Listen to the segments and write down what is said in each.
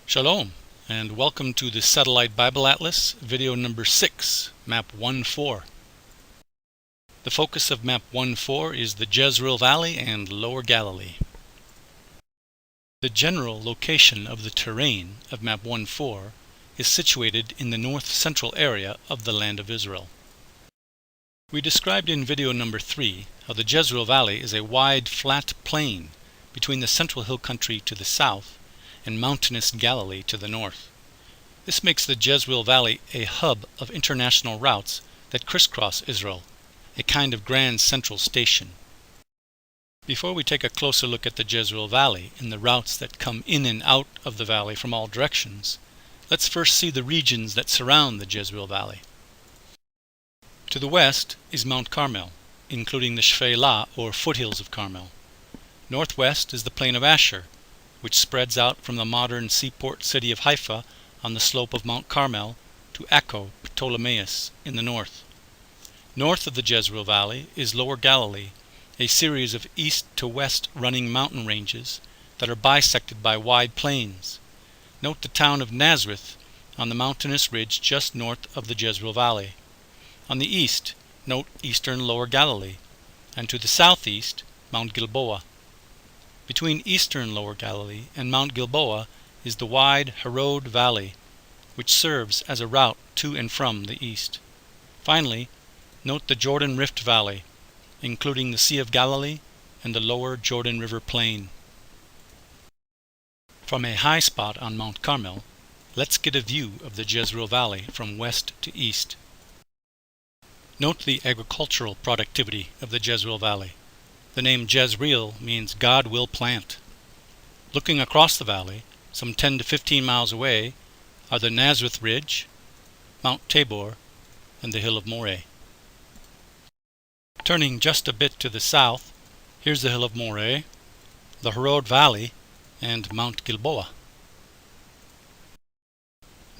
Shalom, and welcome to the Satellite Bible Atlas, video number 6, Map 1-4. The focus of Map 1-4 is the Jezreel Valley and Lower Galilee. The general location of the terrain of Map 1-4 is situated in the north-central area of the land of Israel. We described in video number 3 how the Jezreel Valley is a wide, flat plain between the central hill country to the south and mountainous Galilee to the north. This makes the Jezreel Valley a hub of international routes that crisscross Israel, a kind of grand central station. Before we take a closer look at the Jezreel Valley and the routes that come in and out of the valley from all directions, let's first see the regions that surround the Jezreel Valley. To the west is Mount Carmel, including the Shephelah or foothills of Carmel. Northwest is the plain of Asher, which spreads out from the modern seaport city of Haifa on the slope of Mount Carmel to Acco Ptolemais in the north. North of the Jezreel Valley is Lower Galilee, a series of east to west running mountain ranges that are bisected by wide plains. Note the town of Nazareth on the mountainous ridge just north of the Jezreel Valley. On the east, note eastern Lower Galilee, and to the southeast, Mount Gilboa. Between eastern Lower Galilee and Mount Gilboa is the wide Harod Valley, which serves as a route to and from the east. Finally, note the Jordan Rift Valley, including the Sea of Galilee and the lower Jordan River Plain. From a high spot on Mount Carmel, let's get a view of the Jezreel Valley from west to east. Note the agricultural productivity of the Jezreel Valley. The name Jezreel means God will plant. Looking across the valley, some 10 to 15 miles away, are the Nazareth Ridge, Mount Tabor, and the Hill of Moreh. Turning just a bit to the south, here's the Hill of Moreh, the Harod Valley, and Mount Gilboa.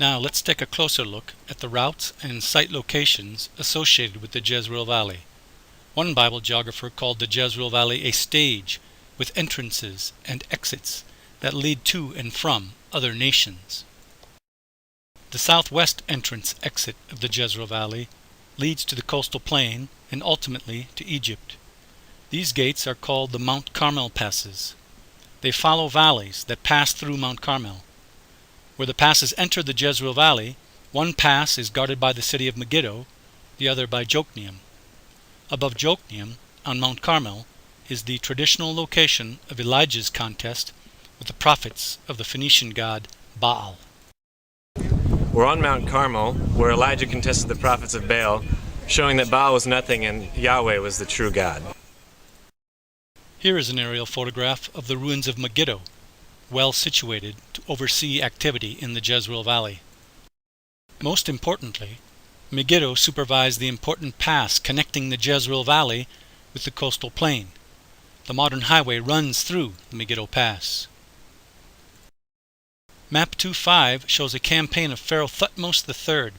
Now let's take a closer look at the routes and site locations associated with the Jezreel Valley. One Bible geographer called the Jezreel Valley a stage with entrances and exits that lead to and from other nations. The southwest entrance-exit of the Jezreel Valley leads to the coastal plain and ultimately to Egypt. These gates are called the Mount Carmel passes. They follow valleys that pass through Mount Carmel. Where the passes enter the Jezreel Valley, one pass is guarded by the city of Megiddo, the other by Jokneam. Above Jokneam, on Mount Carmel, is the traditional location of Elijah's contest with the prophets of the Phoenician god Baal. We're on Mount Carmel, where Elijah contested the prophets of Baal, showing that Baal was nothing and Yahweh was the true God. Here is an aerial photograph of the ruins of Megiddo, well situated to oversee activity in the Jezreel Valley. Most importantly, Megiddo supervised the important pass connecting the Jezreel Valley with the coastal plain. The modern highway runs through the Megiddo Pass. Map 2.5 shows a campaign of Pharaoh Thutmose III.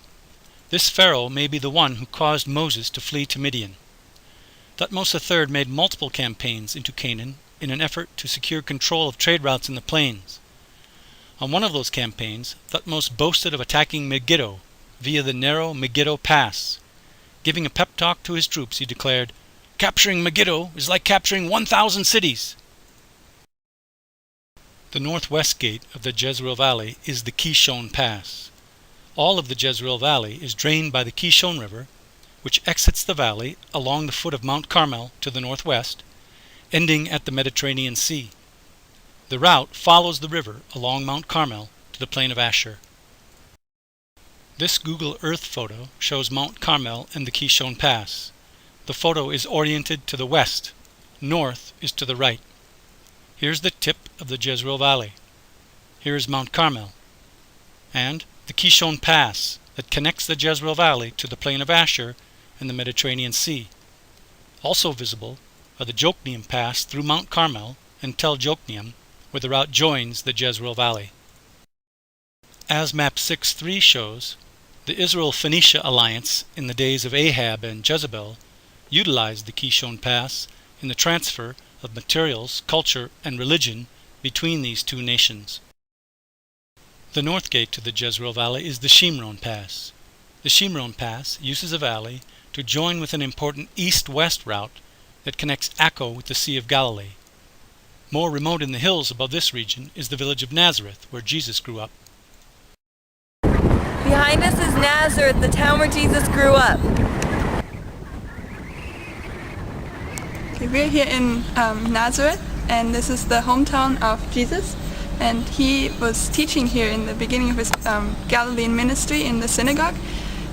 This pharaoh may be the one who caused Moses to flee to Midian. Thutmose III made multiple campaigns into Canaan in an effort to secure control of trade routes in the plains. On one of those campaigns, Thutmose boasted of attacking Megiddo via the narrow Megiddo Pass. Giving a pep talk to his troops, he declared, "Capturing Megiddo is like capturing 1,000 cities." The northwest gate of the Jezreel Valley is the Kishon Pass. All of the Jezreel Valley is drained by the Kishon River, which exits the valley along the foot of Mount Carmel to the northwest, ending at the Mediterranean Sea. The route follows the river along Mount Carmel to the plain of Asher. This Google Earth photo shows Mount Carmel and the Kishon Pass. The photo is oriented to the west. North is to the right. Here's the tip of the Jezreel Valley. Here is Mount Carmel. And the Kishon Pass that connects the Jezreel Valley to the plain of Asher and the Mediterranean Sea. Also visible are the Jokneam Pass through Mount Carmel and Tel Jokneam, where the route joins the Jezreel Valley. As Map 6.3 shows, the Israel-Phoenicia alliance in the days of Ahab and Jezebel utilized the Kishon Pass in the transfer of materials, culture, and religion between these two nations. The north gate to the Jezreel Valley is the Shimron Pass. The Shimron Pass uses a valley to join with an important east-west route that connects Akko with the Sea of Galilee. More remote in the hills above this region is the village of Nazareth, where Jesus grew up. Behind us is Nazareth, the town where Jesus grew up. Okay, we're here in Nazareth, and this is the hometown of Jesus. And he was teaching here in the beginning of his Galilean ministry in the synagogue.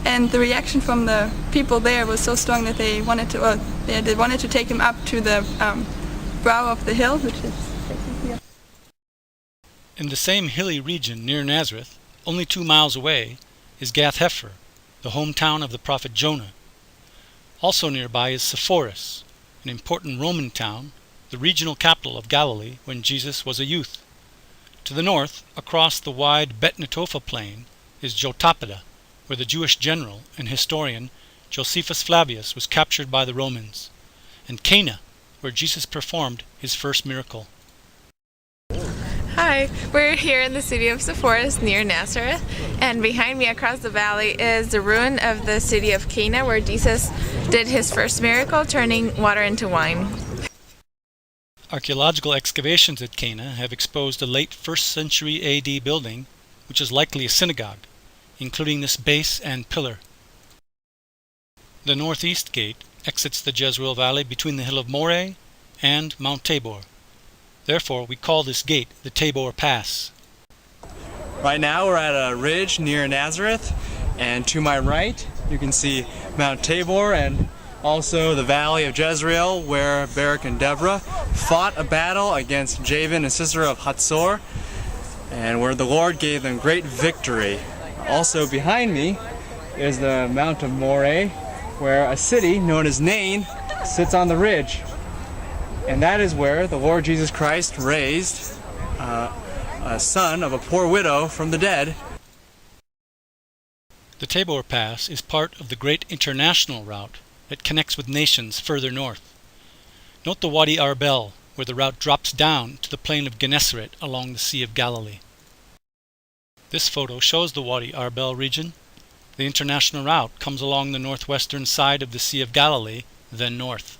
And the reaction from the people there was so strong that they wanted to take him up to the brow of the hill, which is here. In the same hilly region near Nazareth, only 2 miles away, is Gath Hepher, the hometown of the prophet Jonah. Also nearby is Sepphoris, an important Roman town, the regional capital of Galilee when Jesus was a youth. To the north, across the wide Bet Netofa plain, is Jotapata, where the Jewish general and historian Josephus Flavius was captured by the Romans, and Cana, where Jesus performed his first miracle. Hi, we're here in the city of Sepphoris near Nazareth, and behind me across the valley is the ruin of the city of Cana, where Jesus did his first miracle, turning water into wine. Archaeological excavations at Cana have exposed a late 1st century AD building, which is likely a synagogue, including this base and pillar. The northeast gate exits the Jezreel Valley between the hill of Moreh and Mount Tabor. Therefore, we call this gate the Tabor Pass. Right now we're at a ridge near Nazareth, and to my right you can see Mount Tabor and also the valley of Jezreel, where Barak and Deborah fought a battle against Javan and Sisera of Hatzor, and where the Lord gave them great victory. Also behind me is the Mount of Moreh, where a city known as Nain sits on the ridge. And that is where the Lord Jesus Christ raised a son of a poor widow from the dead. The Tabor Pass is part of the great international route that connects with nations further north. Note the Wadi Arbel, where the route drops down to the plain of Gennesaret along the Sea of Galilee. This photo shows the Wadi Arbel region. The international route comes along the northwestern side of the Sea of Galilee, then north.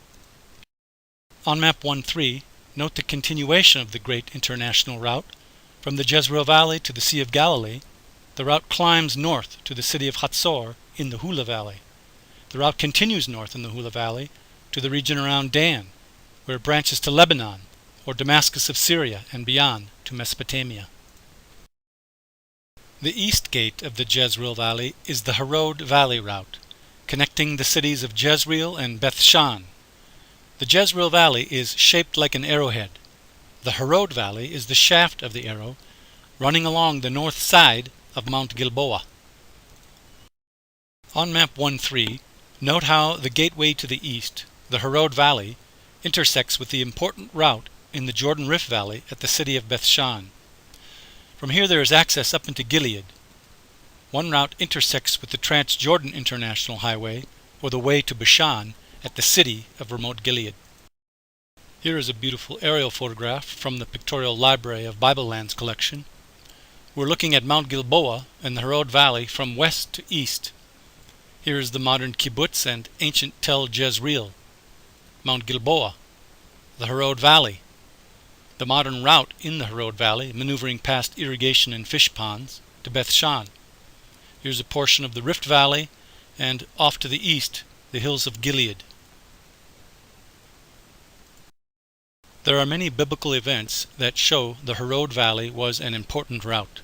On map 1.3, note the continuation of the great international route. From the Jezreel Valley to the Sea of Galilee, the route climbs north to the city of Hatzor in the Hula Valley. The route continues north in the Hula Valley to the region around Dan, where it branches to Lebanon, or Damascus of Syria, and beyond to Mesopotamia. The east gate of the Jezreel Valley is the Harod Valley route, connecting the cities of Jezreel and Beth-Shan. The Jezreel Valley is shaped like an arrowhead. The Harod Valley is the shaft of the arrow, running along the north side of Mount Gilboa. On map 1.3, note how the gateway to the east, the Harod Valley, intersects with the important route in the Jordan Rift Valley at the city of Beth-Shan. From here there is access up into Gilead. One route intersects with the Trans-Jordan International Highway, or the way to Bashan, at the city of remote Gilead. Here is a beautiful aerial photograph from the Pictorial Library of Bible Lands collection. We're looking at Mount Gilboa and the Harod Valley from west to east. Here is the modern kibbutz and ancient Tel Jezreel, Mount Gilboa, the Harod Valley, the modern route in the Harod Valley, maneuvering past irrigation and fish ponds, to Beth-Shan. Here's a portion of the Rift Valley, and off to the east, the hills of Gilead. There are many biblical events that show the Harod Valley was an important route.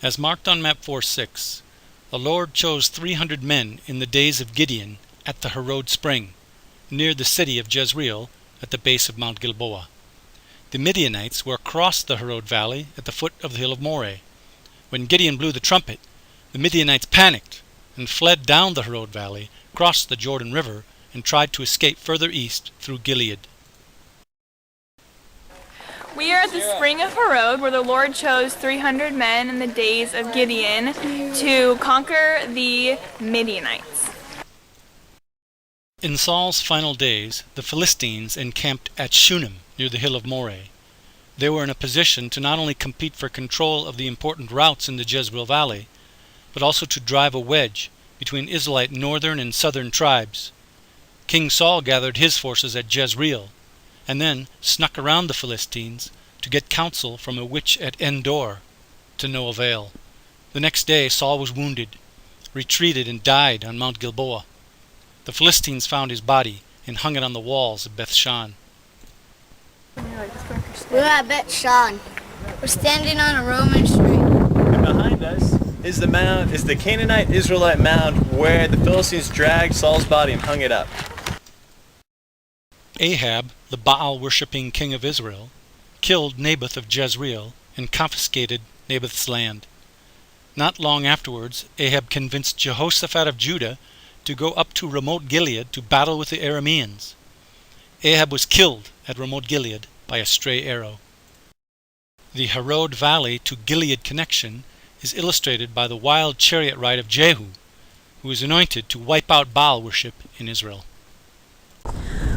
As marked on map 4.6, the Lord chose 300 men in the days of Gideon at the Harod Spring, near the city of Jezreel at the base of Mount Gilboa. The Midianites were across the Harod Valley at the foot of the hill of Moreh. When Gideon blew the trumpet, the Midianites panicked and fled down the Harod Valley, crossed the Jordan River, and tried to escape further east through Gilead. We are at the spring of Harod, where the Lord chose 300 men in the days of Gideon to conquer the Midianites. In Saul's final days, the Philistines encamped at Shunem, near the hill of Moreh. They were in a position to not only compete for control of the important routes in the Jezreel Valley, but also to drive a wedge between Israelite northern and southern tribes. King Saul gathered his forces at Jezreel, and then snuck around the Philistines to get counsel from a witch at Endor, to no avail. The next day Saul was wounded, retreated, and died on Mount Gilboa. The Philistines found his body and hung it on the walls of Beth-shan. We're at Beth-shan. We're standing on a Roman street. And behind us is the Canaanite Israelite mound where the Philistines dragged Saul's body and hung it up. Ahab, the Baal-worshipping king of Israel, killed Naboth of Jezreel and confiscated Naboth's land. Not long afterwards, Ahab convinced Jehoshaphat of Judah to go up to Ramoth Gilead to battle with the Arameans. Ahab was killed at Ramoth Gilead by a stray arrow. The Harod Valley to Gilead connection is illustrated by the wild chariot ride of Jehu, who is anointed to wipe out Baal worship in Israel.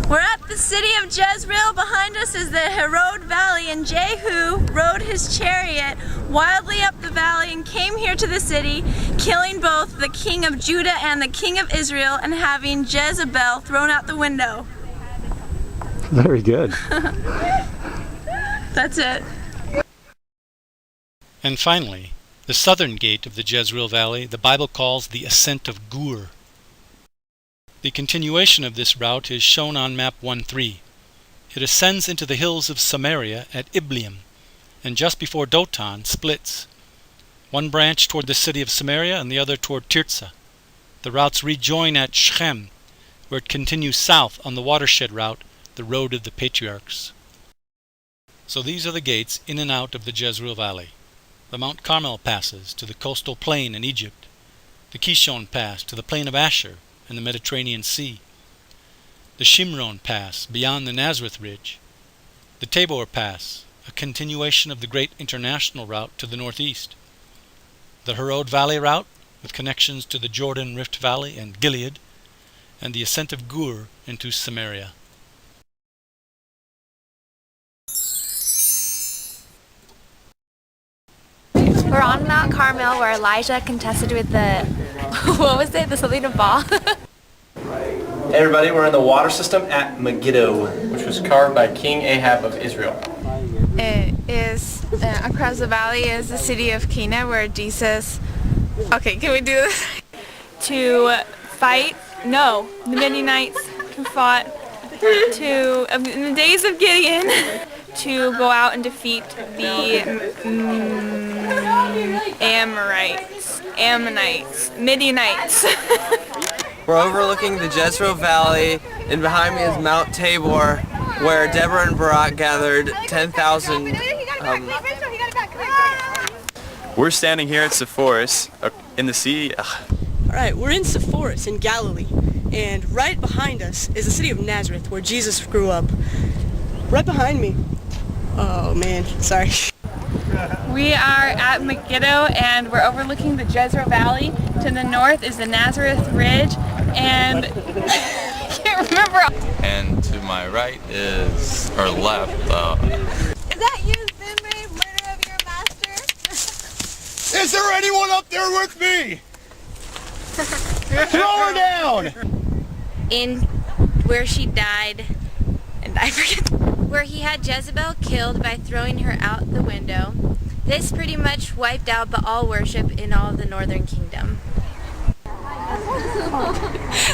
We're at the city of Jezreel. Behind us is the Harod Valley, and Jehu rode his chariot wildly up the valley and came here to the city, killing both the king of Judah and the king of Israel and having Jezebel thrown out the window. Very good. That's it. And finally, the southern gate of the Jezreel Valley the Bible calls the Ascent of Gur. The continuation of this route is shown on map 1-3. It ascends into the hills of Samaria at Ibleam, and just before Dotan splits. One branch toward the city of Samaria and the other toward Tirzah. The routes rejoin at Shechem, where it continues south on the watershed route, the road of the patriarchs. So these are the gates in and out of the Jezreel Valley. The Mount Carmel passes to the coastal plain in Egypt, the Kishon Pass to the plain of Asher and the Mediterranean Sea, the Shimron Pass beyond the Nazareth Ridge, the Tabor Pass, a continuation of the great international route to the northeast, the Harod Valley route with connections to the Jordan Rift Valley and Gilead, and the ascent of Gur into Samaria. We're on Mount Carmel where Elijah contested with the, what was it, the something of Baal? Hey everybody, we're in the water system at Megiddo, which was carved by King Ahab of Israel. It is, across the valley is the city of Cana where Jesus, okay, can we do this? To fight, no, the Midianites who fought in the days of Gideon to go out and defeat the Ammonites, Midianites. We're overlooking the Jezreel Valley, and behind me is Mount Tabor, where Deborah and Barak gathered 10,000. We're standing here at Sepphoris in the sea. Alright, we're in Sepphoris in Galilee, and right behind us is the city of Nazareth, where Jesus grew up. Right behind me. Oh man, sorry. We are at Megiddo, and we're overlooking the Jezreel Valley. To the north is the Nazareth Ridge, and I can't remember. And to my right is, or left, Is that you, Zimri, murder of your master? Is there anyone up there with me? Throw her down! In where she died, and I forget, where he had Jezebel killed by throwing her out the window. This pretty much wiped out Baal worship in all of the northern kingdom.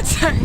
Sorry.